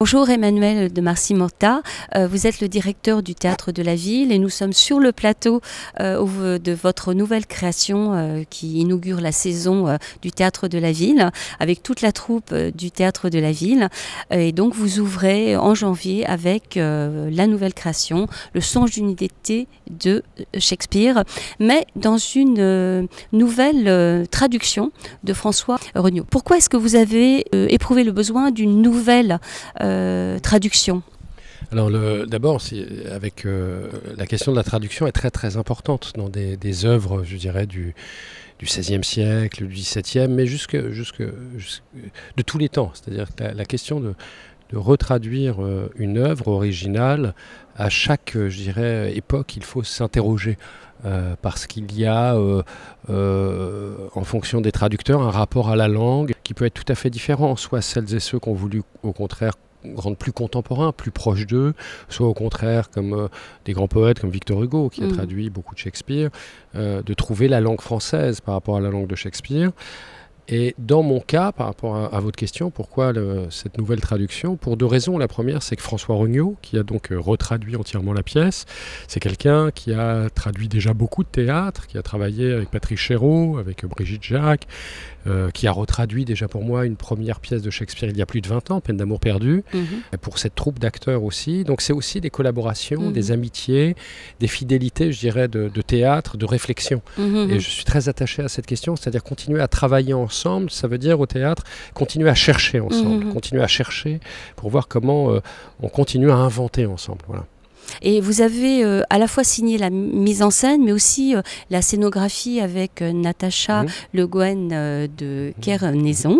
Bonjour Emmanuel de Marcy-Morta, vous êtes le directeur du Théâtre de la Ville et nous sommes sur le plateau de votre nouvelle création qui inaugure la saison du Théâtre de la Ville avec toute la troupe du Théâtre de la Ville. Et donc vous ouvrez en janvier avec la nouvelle création, Le songe d'une idée de Shakespeare, mais dans une nouvelle traduction de François Regnault. Pourquoi est-ce que vous avez éprouvé le besoin d'une nouvelle traduction? Alors d'abord, avec la question de la traduction est très très importante dans des œuvres, je dirais, du XVIe siècle, du XVIIe, mais jusque de tous les temps. C'est-à-dire que la question de retraduire une œuvre originale, à chaque, je dirais, époque, il faut s'interroger. Parce qu'il y a, en fonction des traducteurs, un rapport à la langue qui peut être tout à fait différent. Soit celles et ceux qui ont voulu, au contraire, rendre plus contemporain, plus proche d'eux, soit au contraire, comme des grands poètes comme Victor Hugo, qui a traduit beaucoup de Shakespeare, de trouver la langue française par rapport à la langue de Shakespeare. Et dans mon cas, par rapport à votre question, pourquoi cette nouvelle traduction? Pour deux raisons. La première, c'est que François Regnault, qui a donc retraduit entièrement la pièce, c'est quelqu'un qui a traduit déjà beaucoup de théâtre, qui a travaillé avec Patrice Chéreau, avec Brigitte Jacques, qui a retraduit déjà pour moi une première pièce de Shakespeare il y a plus de 20 ans, Peine d'amour perdue, pour cette troupe d'acteurs aussi. Donc c'est aussi des collaborations, des amitiés, des fidélités, je dirais, de théâtre, de réflexion. Et je suis très attaché à cette question, c'est-à-dire continuer à travailler ensemble, ça veut dire au théâtre, continuer à chercher ensemble, continuer à chercher pour voir comment on continue à inventer ensemble. Voilà. Et vous avez à la fois signé la mise en scène, mais aussi la scénographie avec Natacha Le Guen de Kernaison.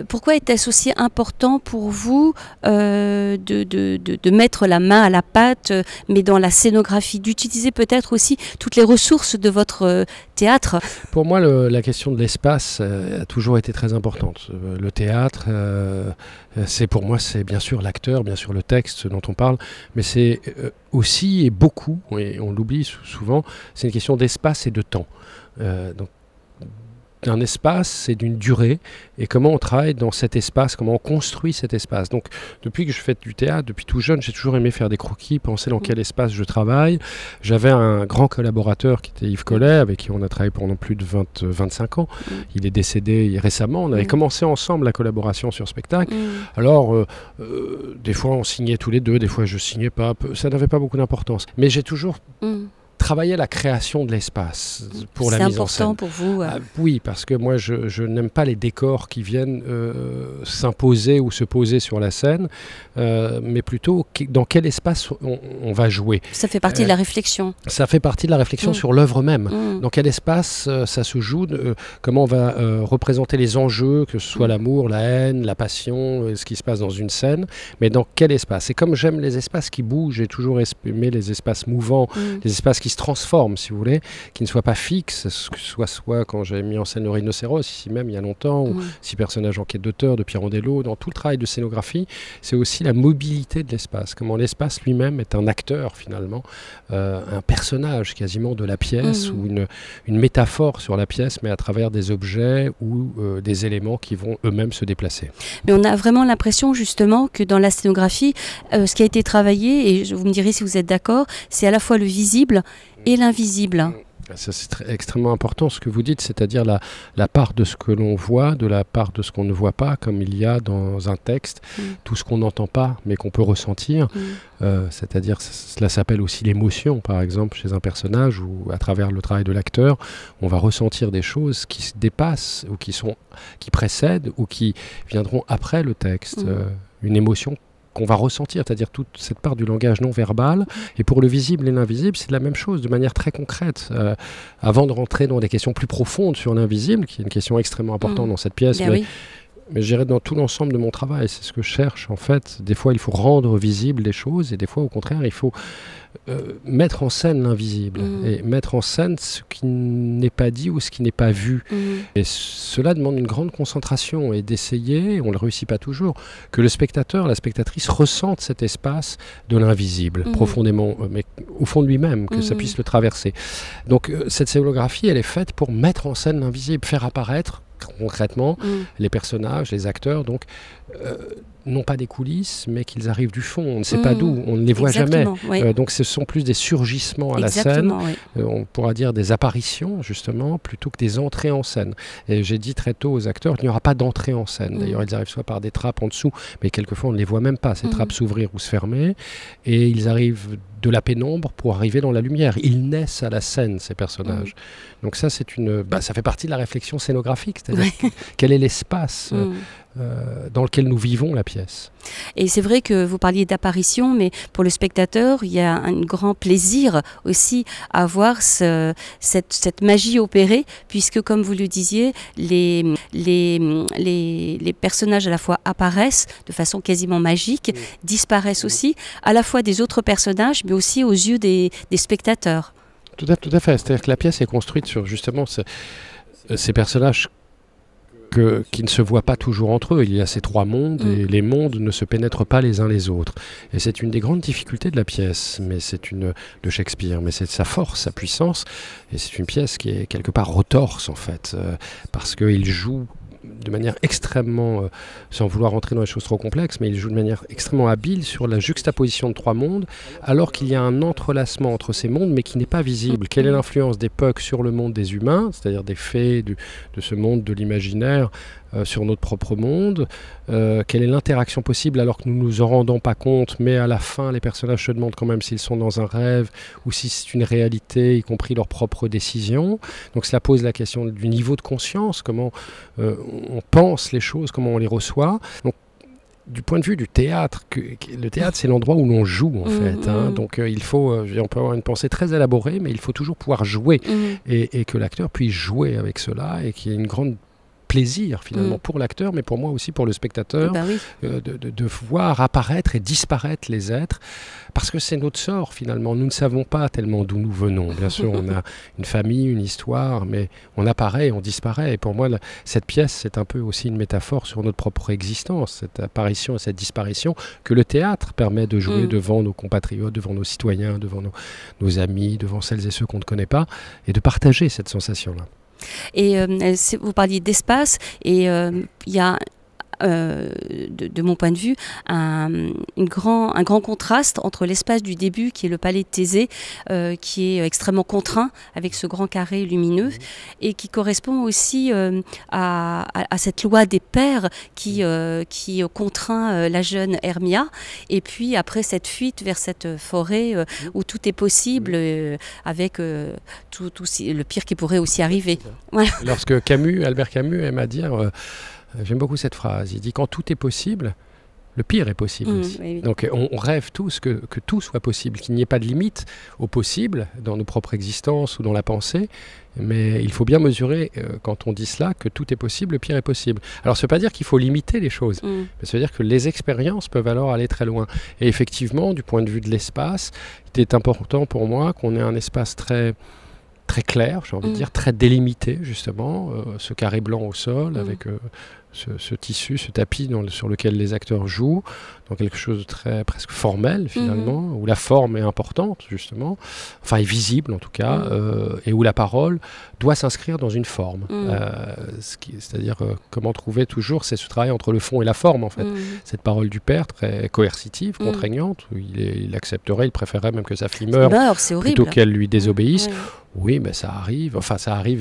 Pourquoi est-ce aussi important pour vous de mettre la main à la pâte, mais dans la scénographie, d'utiliser peut-être aussi toutes les ressources de votre théâtre? Pour moi, la question de l'espace a toujours été très importante. Le théâtre, pour moi, c'est bien sûr l'acteur, bien sûr le texte dont on parle, mais c'est aussi et beaucoup, et on l'oublie souvent, c'est une question d'espace et de temps. Donc, d'un espace, c'est d'une durée, et comment on travaille dans cet espace, comment on construit cet espace. Donc, depuis que je fais du théâtre, depuis tout jeune, j'ai toujours aimé faire des croquis, penser dans quel espace je travaille. J'avais un grand collaborateur qui était Yves Collet, avec qui on a travaillé pendant plus de 25 ans. Il est décédé récemment. On avait commencé ensemble la collaboration sur spectacle. Alors, des fois, on signait tous les deux, des fois, je signais pas. Ça n'avait pas beaucoup d'importance. Mais j'ai toujours travailler la création de l'espace pour la mise en scène. C'est important pour vous oui, parce que moi, je n'aime pas les décors qui viennent s'imposer ou se poser sur la scène, mais plutôt dans quel espace on va jouer. Ça fait partie de la réflexion. Ça fait partie de la réflexion sur l'œuvre même. Dans quel espace ça se joue, comment on va représenter les enjeux, que ce soit l'amour, la haine, la passion, ce qui se passe dans une scène, mais dans quel espace. Et comme j'aime les espaces qui bougent, j'ai toujours aimé les espaces mouvants, les espaces qui se transforment, si vous voulez, qui ne soient pas fixes, soit quand j'ai mis en scène le rhinocéros, ici même il y a longtemps, ou 6 personnages en quête d'auteur de Pirandello, dans tout le travail de scénographie, c'est aussi la mobilité de l'espace, comment l'espace lui-même est un acteur finalement, un personnage quasiment de la pièce, ou une métaphore sur la pièce, mais à travers des objets ou des éléments qui vont eux-mêmes se déplacer. Mais on a vraiment l'impression justement que dans la scénographie, ce qui a été travaillé, et vous me direz si vous êtes d'accord, c'est à la fois le visible et l'invisible. Ça, c'est extrêmement important ce que vous dites, c'est-à-dire la part de ce que l'on voit, de la part de ce qu'on ne voit pas, comme il y a dans un texte, tout ce qu'on n'entend pas, mais qu'on peut ressentir. C'est-à-dire, cela s'appelle aussi l'émotion, par exemple, chez un personnage, où à travers le travail de l'acteur, on va ressentir des choses qui se dépassent, ou qui précèdent, ou qui viendront après le texte. Une émotion qu'on va ressentir, c'est-à-dire toute cette part du langage non verbal. Et pour le visible et l'invisible, c'est la même chose, de manière très concrète. Avant de rentrer dans des questions plus profondes sur l'invisible, qui est une question extrêmement importante dans cette pièce, mais je dirais dans tout l'ensemble de mon travail, c'est ce que je cherche en fait. Des fois, il faut rendre visible les choses, et des fois, au contraire, il faut mettre en scène l'invisible, et mettre en scène ce qui n'est pas dit ou ce qui n'est pas vu. Et cela demande une grande concentration, et d'essayer, on ne le réussit pas toujours, que le spectateur, la spectatrice ressente cet espace de l'invisible, profondément, mais au fond de lui-même, que ça puisse le traverser. Donc cette scénographie, elle est faite pour mettre en scène l'invisible, faire apparaître concrètement les personnages, les acteurs, donc non pas des coulisses, mais qu'ils arrivent du fond. On ne sait pas d'où, on ne les voit jamais. Oui. Donc ce sont plus des surgissements à la scène, on pourra dire des apparitions justement, plutôt que des entrées en scène. Et j'ai dit très tôt aux acteurs, il n'y aura pas d'entrée en scène. D'ailleurs, ils arrivent soit par des trappes en dessous, mais quelquefois on ne les voit même pas, ces trappes s'ouvrir ou se fermer. Et ils arrivent de la pénombre pour arriver dans la lumière. Ils naissent à la scène, ces personnages. Donc ça, ça fait partie de la réflexion scénographique, c'est-à-dire quel est l'espace dans lequel nous vivons la pièce. Et c'est vrai que vous parliez d'apparition, mais pour le spectateur, il y a un grand plaisir aussi à voir cette magie opérée, puisque comme vous le disiez, les personnages à la fois apparaissent de façon quasiment magique, disparaissent aussi, à la fois des autres personnages, mais aussi aux yeux des spectateurs. Tout à fait, c'est-à-dire que la pièce est construite sur justement ces personnages qui ne se voient pas toujours entre eux. Il y a ces trois mondes et les mondes ne se pénètrent pas les uns les autres. Et c'est une des grandes difficultés de la pièce, de Shakespeare, mais c'est sa force, sa puissance. Et c'est une pièce qui est quelque part retorse en fait, parce qu'il joue de manière extrêmement, sans vouloir rentrer dans les choses trop complexes, mais il joue de manière extrêmement habile sur la juxtaposition de trois mondes, alors qu'il y a un entrelacement entre ces mondes, mais qui n'est pas visible. Quelle est l'influence des Pucks sur le monde des humains, c'est-à-dire des fées, de ce monde de l'imaginaire, sur notre propre monde, quelle est l'interaction possible alors que nous ne nous en rendons pas compte, mais à la fin les personnages se demandent quand même s'ils sont dans un rêve ou si c'est une réalité, y compris leurs propres décisions. Donc cela pose la question du niveau de conscience, comment on pense les choses, comment on les reçoit. Donc, du point de vue du théâtre, le théâtre c'est l'endroit où l'on joue en fait. Donc on peut avoir une pensée très élaborée, mais il faut toujours pouvoir jouer et que l'acteur puisse jouer avec cela et qu'il y ait une grande plaisir finalement pour l'acteur, mais pour moi aussi pour le spectateur, de voir apparaître et disparaître les êtres, parce que c'est notre sort finalement. Nous ne savons pas tellement d'où nous venons. Bien sûr, on a une famille, une histoire, mais on apparaît, on disparaît. Et pour moi, cette pièce, c'est un peu aussi une métaphore sur notre propre existence, cette apparition et cette disparition que le théâtre permet de jouer devant nos compatriotes, devant nos citoyens, devant nos amis, devant celles et ceux qu'on ne connaît pas, et de partager cette sensation-là. Et vous parliez d'espace, et il y a de mon point de vue un grand contraste entre l'espace du début qui est le palais de Thésée, qui est extrêmement contraint avec ce grand carré lumineux, et qui correspond aussi à cette loi des pairs qui contraint la jeune Hermia, et puis après cette fuite vers cette forêt où tout est possible, avec tout le pire qui pourrait aussi arriver. Voilà. Lorsque Albert Camus aime à dire j'aime beaucoup cette phrase. Il dit quand tout est possible, le pire est possible aussi. Oui. Donc on rêve tous que tout soit possible, qu'il n'y ait pas de limite au possible dans nos propres existences ou dans la pensée. Mais il faut bien mesurer, quand on dit cela, que tout est possible, le pire est possible. Alors ça ne veut pas dire qu'il faut limiter les choses, mais ça veut dire que les expériences peuvent alors aller très loin. Et effectivement, du point de vue de l'espace, il est important pour moi qu'on ait un espace très clair, j'ai envie de dire, très délimité justement, ce carré blanc au sol avec ce tissu, ce tapis sur lequel les acteurs jouent, dans quelque chose de très presque formel finalement, où la forme est importante justement, enfin est visible en tout cas, et où la parole doit s'inscrire dans une forme. C'est-à-dire comment trouver toujours, c'est ce travail entre le fond et la forme en fait. Cette parole du père très coercitive, contraignante, où il accepterait, il préférerait même que sa fille meure plutôt qu'elle lui désobéisse. Oui, mais ça arrive,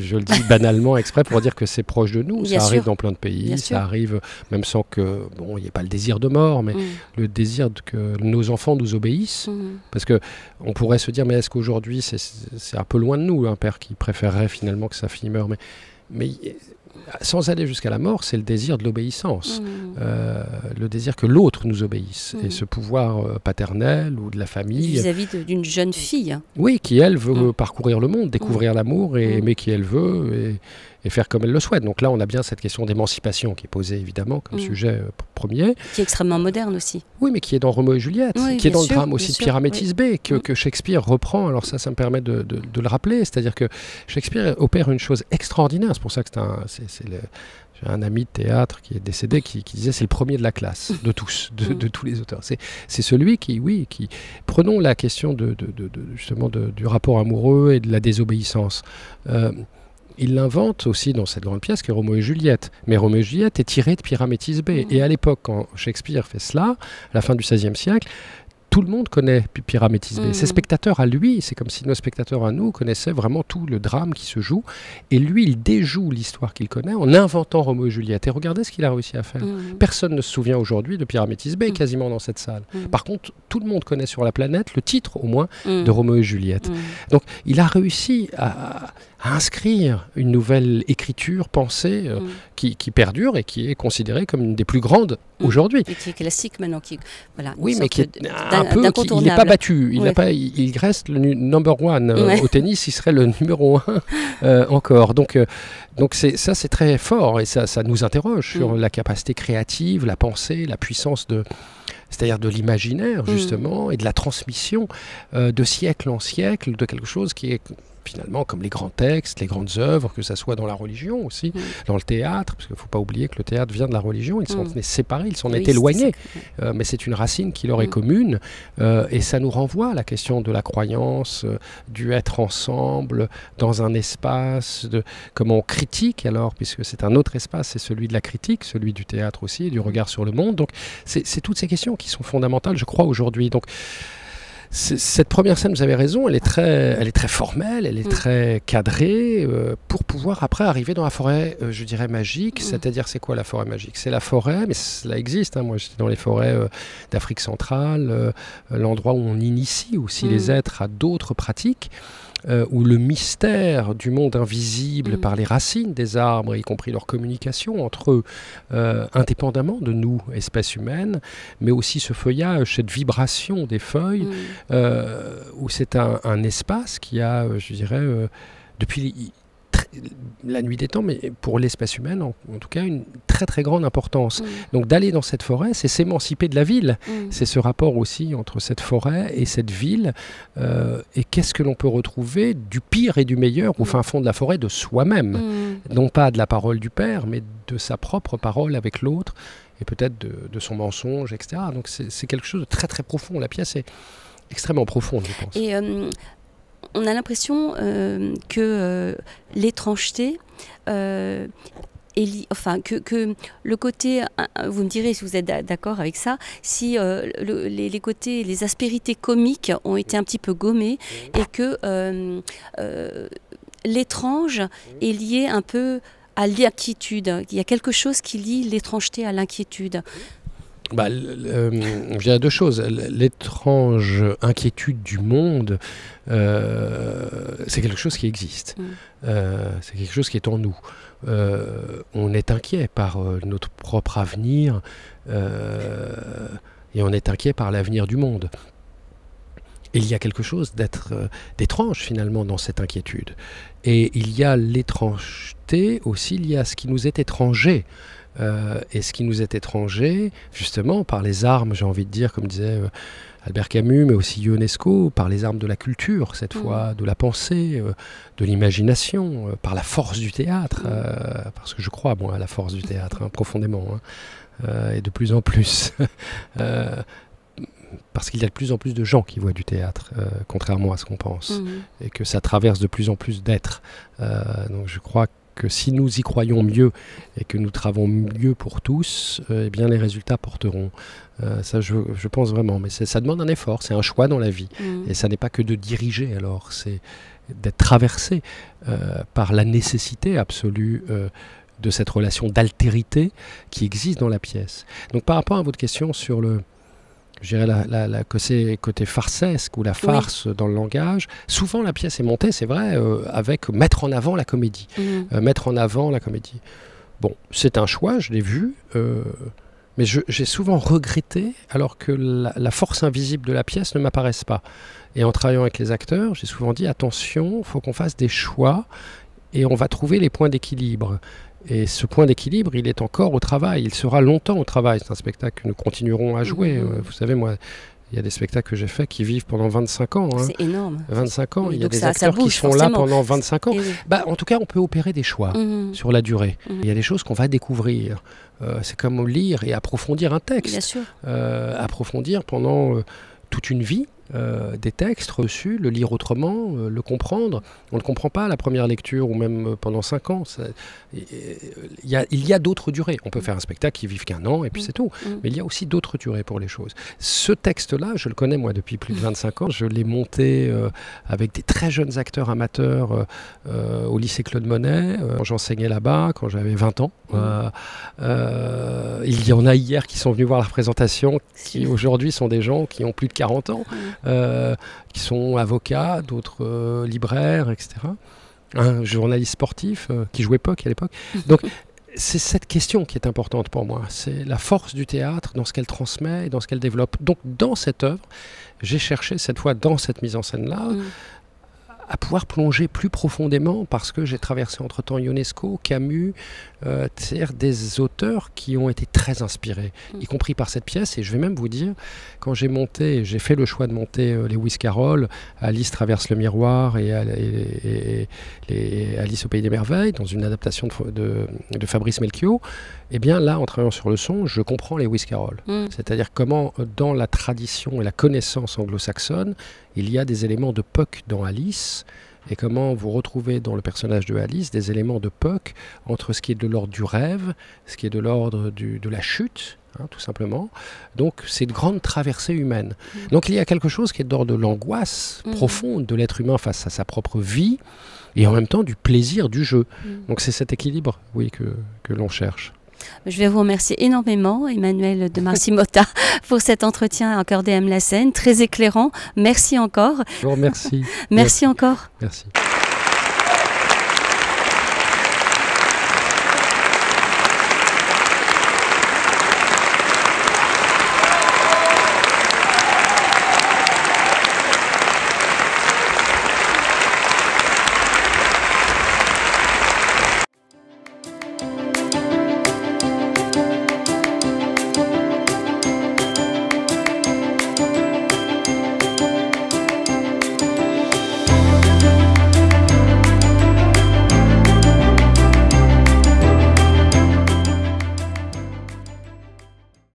je le dis banalement exprès pour dire que c'est proche de nous, ça arrive dans plein de pays, ça arrive même sans que, il n'y ait pas le désir de mort, mais le désir que nos enfants nous obéissent, parce qu'on pourrait se dire, mais est-ce qu'aujourd'hui, c'est un peu loin de nous, un père qui préférerait finalement que sa fille meure, mais sans aller jusqu'à la mort, c'est le désir de l'obéissance, le désir que l'autre nous obéisse, et ce pouvoir paternel ou de la famille. Vis-à-vis d'une jeune fille. Oui, qui elle veut parcourir le monde, découvrir l'amour et aimer qui elle veut et faire comme elle le souhaite. Donc là, on a bien cette question d'émancipation qui est posée évidemment comme sujet premier. Qui est extrêmement moderne aussi. Oui, mais qui est dans Roméo et Juliette, qui est dans le drame aussi de Pyramétis B, que Shakespeare reprend. Alors ça me permet de le rappeler, c'est-à-dire que Shakespeare opère une chose extraordinaire. C'est pour ça que j'ai un ami de théâtre qui est décédé qui disait c'est le premier de la classe, de tous, de tous les auteurs. C'est celui qui, prenons la question justement du rapport amoureux et de la désobéissance. il l'invente aussi dans cette grande pièce qui est Roméo et Juliette. Mais Roméo et Juliette est tiré de Pyramétis B. Et à l'époque, quand Shakespeare fait cela, à la fin du XVIe siècle, tout le monde connaît Pyramétis B. Ses spectateurs à lui, c'est comme si nos spectateurs à nous connaissaient vraiment tout le drame qui se joue. Et lui, il déjoue l'histoire qu'il connaît en inventant Roméo et Juliette. Et regardez ce qu'il a réussi à faire. Personne ne se souvient aujourd'hui de Pyramétis B quasiment dans cette salle. Par contre, tout le monde connaît sur la planète le titre, au moins, de Roméo et Juliette. Donc, il a réussi à inscrire une nouvelle écriture, pensée, qui perdure et qui est considérée comme une des plus grandes aujourd'hui. Et qui est classique maintenant. Voilà, oui, mais qui est un peu, il n'est pas battu. Il reste le number one. Au tennis, il serait le numéro 1 encore. Donc c'est très fort et ça nous interroge sur la capacité créative, la pensée, la puissance c'est-à-dire de l'imaginaire, justement, et de la transmission de siècle en siècle de quelque chose qui est finalement comme les grands textes, les grandes œuvres, que ça soit dans la religion aussi, dans le théâtre, parce qu'il ne faut pas oublier que le théâtre vient de la religion, ils s'en est séparés, ils s'en est éloignés, mais c'est une racine qui leur est commune, et ça nous renvoie à la question de la croyance, du être ensemble, dans un espace, de comment on critique alors, puisque c'est un autre espace, c'est celui de la critique, celui du théâtre aussi, et du regard sur le monde, donc c'est toutes ces questions qui sont fondamentales, je crois, aujourd'hui. Donc, cette première scène, vous avez raison, elle est très formelle, elle est très cadrée pour pouvoir après arriver dans la forêt, je dirais magique. C'est-à-dire, c'est quoi la forêt magique? C'est la forêt, mais cela existe. Moi, j'étais dans les forêts d'Afrique centrale, l'endroit où on initie aussi les êtres à d'autres pratiques. Où le mystère du monde invisible par les racines des arbres, y compris leur communication entre eux, indépendamment de nous, espèces humaines, mais aussi ce feuillage, cette vibration des feuilles, où c'est un espace qui a, je dirais, depuis la nuit des temps, mais pour l'espèce humaine, en tout cas, une très très grande importance. Donc d'aller dans cette forêt, c'est s'émanciper de la ville. C'est ce rapport aussi entre cette forêt et cette ville. Et qu'est-ce que l'on peut retrouver du pire et du meilleur au fin fond de la forêt de soi-même. Non pas de la parole du père, mais de sa propre parole avec l'autre, et peut-être de son mensonge, etc. Donc c'est quelque chose de très très profond. La pièce est extrêmement profonde, je pense. Et on a l'impression que l'étrangeté, que le côté, vous me direz si vous êtes d'accord avec ça, si les côtés, les aspérités comiques ont été un petit peu gommées et que l'étrange est lié un peu à l'inquiétude. Il y a quelque chose qui lie l'étrangeté à l'inquiétude. Je dirais deux choses. L'étrange inquiétude du monde, c'est quelque chose qui existe. C'est quelque chose qui est en nous. On est inquiet par notre propre avenir et on est inquiet par l'avenir du monde. Et il y a quelque chose d'étrange finalement dans cette inquiétude. Et il y a l'étrangeté aussi liée à ce qui nous est étranger. Et ce qui nous est étranger, justement, par les armes, j'ai envie de dire, comme disait Albert Camus, mais aussi Ionesco, par les armes de la culture, cette fois, de la pensée, de l'imagination, par la force du théâtre, parce que je crois à la force du théâtre, profondément, et de plus en plus. Parce qu'il y a de plus en plus de gens qui voient du théâtre, contrairement à ce qu'on pense, et que ça traverse de plus en plus d'êtres. Donc je crois que si nous y croyons mieux et que nous travaillons mieux pour tous, eh bien les résultats porteront. Ça, je pense vraiment. Mais ça demande un effort, c'est un choix dans la vie. Et ça n'est pas que de diriger, alors, c'est d'être traversé par la nécessité absolue de cette relation d'altérité qui existe dans la pièce. Donc par rapport à votre question sur je dirais côté farsesque ou la farce dans le langage. Souvent, la pièce est montée, c'est vrai, avec mettre en avant la comédie. Mettre en avant la comédie. Bon, c'est un choix, je l'ai vu, mais j'ai souvent regretté, alors que la force invisible de la pièce ne m'apparaisse pas. Et en travaillant avec les acteurs, j'ai souvent dit, attention, il faut qu'on fasse des choix, et on va trouver les points d'équilibre. Et ce point d'équilibre, il est encore au travail, il sera longtemps au travail. C'est un spectacle que nous continuerons à jouer. Vous savez, moi, il y a des spectacles que j'ai faits qui vivent pendant 25 ans. C'est énorme. 25 ans, il y a des acteurs qui sont là pendant 25 ans. En tout cas, on peut opérer des choix sur la durée. Il y a des choses qu'on va découvrir. C'est comme lire et approfondir un texte. Bien sûr. Approfondir pendant toute une vie. des textes reçus, le lire autrement, le comprendre. On ne comprend pas à la première lecture ou même pendant 5 ans. Il y a d'autres durées. On peut faire un spectacle qui vive qu'1 an et puis c'est tout. Mais il y a aussi d'autres durées pour les choses. Ce texte-là, je le connais moi depuis plus de 25 ans. Je l'ai monté avec des très jeunes acteurs amateurs au lycée Claude Monet. J'enseignais là-bas quand j'avais 20 ans. Il y en a hier qui sont venus voir la représentation, qui aujourd'hui sont des gens qui ont plus de 40 ans, qui sont avocats, d'autres libraires, etc. Un journaliste sportif qui jouait POC à l'époque. Donc c'est cette question qui est importante pour moi. C'est la force du théâtre dans ce qu'elle transmet et dans ce qu'elle développe. Donc dans cette œuvre, j'ai cherché cette fois dans cette mise en scène-là à pouvoir plonger plus profondément parce que j'ai traversé entre-temps Ionesco, Camus, c'est-à-dire des auteurs qui ont été très inspirés, y compris par cette pièce. Et je vais même vous dire, quand j'ai fait le choix de monter Lewis Carroll, Alice traverse le miroir et Alice au pays des merveilles, dans une adaptation de Fabrice Melchior, eh bien là, en travaillant sur le son, je comprends Lewis Carroll. C'est-à-dire comment, dans la tradition et la connaissance anglo-saxonne, il y a des éléments de Puck dans Alice, et comment vous retrouvez dans le personnage de Alice des éléments de Puck entre ce qui est de l'ordre du rêve, ce qui est de l'ordre de la chute, tout simplement. Donc c'est une grande traversée humaine. Donc il y a quelque chose qui est d'ordre de l'angoisse profonde de l'être humain face à sa propre vie, et en même temps du plaisir du jeu. Donc c'est cet équilibre, oui, que l'on cherche. Je vais vous remercier énormément, Emmanuel de Marcy-Motta, pour cet entretien accordé à M. Lassène, très éclairant. Merci encore. Je vous remercie. Merci encore. Merci.